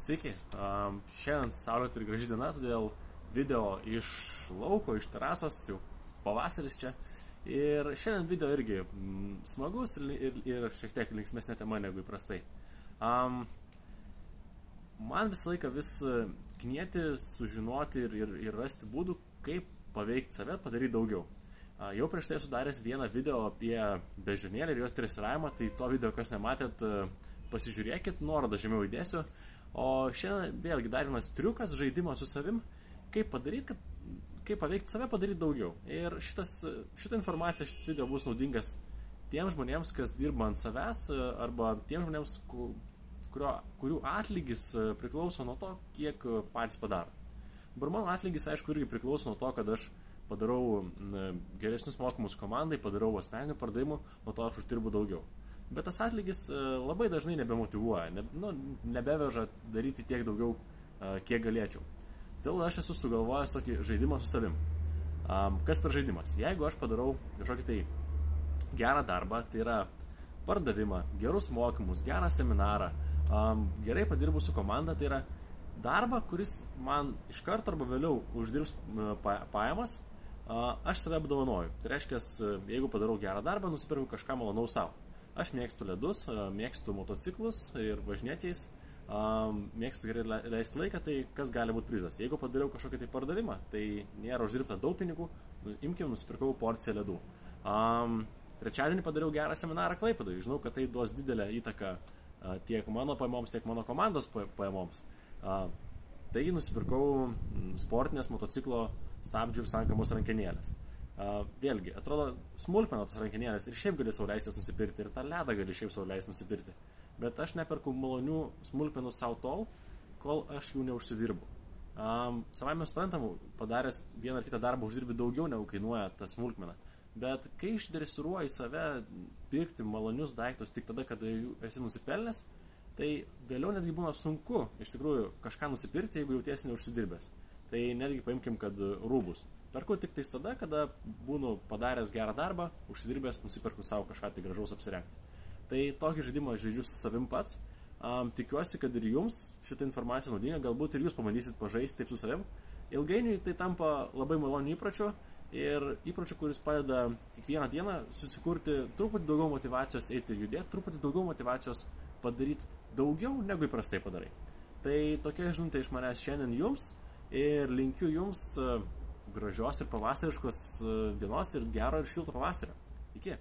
Sveiki, šiandien saulėta ir graži diena, todėl video iš lauko, iš terasos, jau pavasaris čia. Ir šiandien video irgi smagus ir šiek tiek linksmesnė tema negu įprastai. Man visą laiką vis knieti, sužinoti ir rasti būdų, kaip paveikti save, padaryti daugiau. Jau prieš tai esu daręs vieną video apie beždžionėlę ir jos dresiravimą, tai to video, kas nematėt, pasižiūrėkit, nuorodą žemiau įdėsiu. O šiandien vėlgi dar vienas triukas, žaidimas su savim, kaip paveikti save, padaryti daugiau. Ir šitą informaciją, šitas video bus naudingas tiems žmonėms, kas dirba ant savęs, arba tiems žmonėms, kurių atlygis priklauso nuo to, kiek patys padaro. Dabar mano atlygis, aišku, irgi priklauso nuo to, kad aš padarau geresnius mokymus komandai, padarau asmeninių pardavimų, nuo to aš uždirbu daugiau. Bet tas atlygis labai dažnai nebemotyvuoja, nebeveža daryti tiek daugiau, kiek galėčiau. Todėl aš esu sugalvojęs tokį žaidimą su savim. Kas per žaidimas? Jeigu aš padarau kažkokį tai gerą darbą, tai yra pardavimą, gerus mokymus, gerą seminarą, gerai padirbu su komanda, tai yra darbą, kuris man iš karto arba vėliau uždirbs pajamas, aš save apdovanoju. Tai reiškia, jeigu padarau gerą darbą, nusipirku kažką malonaus savo. Aš mėgstu ledus, mėgstu motociklus ir važinėtis, mėgstu gerai leisti laiką, tai kas gali būti prizas. Jeigu padariau kažkokį tai pardavimą, tai nėra uždirbta daug pinigų, imkim, nusipirkau porciją ledų. Trečiadienį padariau gerą seminarą Klaipėdai, žinau, kad tai duos didelę įtaką tiek mano pajamoms, tiek mano komandos pajamoms. Tai nusipirkau sportinės motociklo stabdžių ir sankamos rankenėlės. Vėlgi, atrodo smulkmena tos rankenėlės ir šiaip gali sau leistis nusipirkti, ir tą ledą gali šiaip sau leisti nusipirkti. Bet aš neperku malonių smulkmenų savo tol, kol aš jų neužsidirbu. Savaime suprantam, padaręs vieną ar kitą darbą uždirbi daugiau negu kainuoja ta smulkmena. Bet kai išdresiruoji save pirkti malonius daiktus tik tada, kada esi nusipelnęs, tai vėliau netgi būna sunku iš tikrųjų kažką nusipirkti, jeigu jautiesi neužsidirbęs. Tai netgi paimkim, kad rūbus. Perku tik tais tada, kada būnu padaręs gerą darbą, užsidirbęs, nusipirku savo kažką tai gražaus apsirengti. Tai tokį žaidimą žaidžiu su savim pats. Tikiuosi, kad ir jums šitą informaciją naudinga, galbūt ir jūs pabandysit pažaisti taip su savim. Ilgainiui tai tampa labai maloniu įpročiu ir įpročiu, kuris padeda kiekvieną dieną susikurti truputį daugiau motyvacijos eiti ir judėti, truputį daugiau motyvacijos padaryti daugiau negu įprastai padarai. Tai tokia žinutė iš manęs šiandien jums ir linkiu jums gražios ir pavasariškos dienos ir gero ir šilto pavasario. Iki.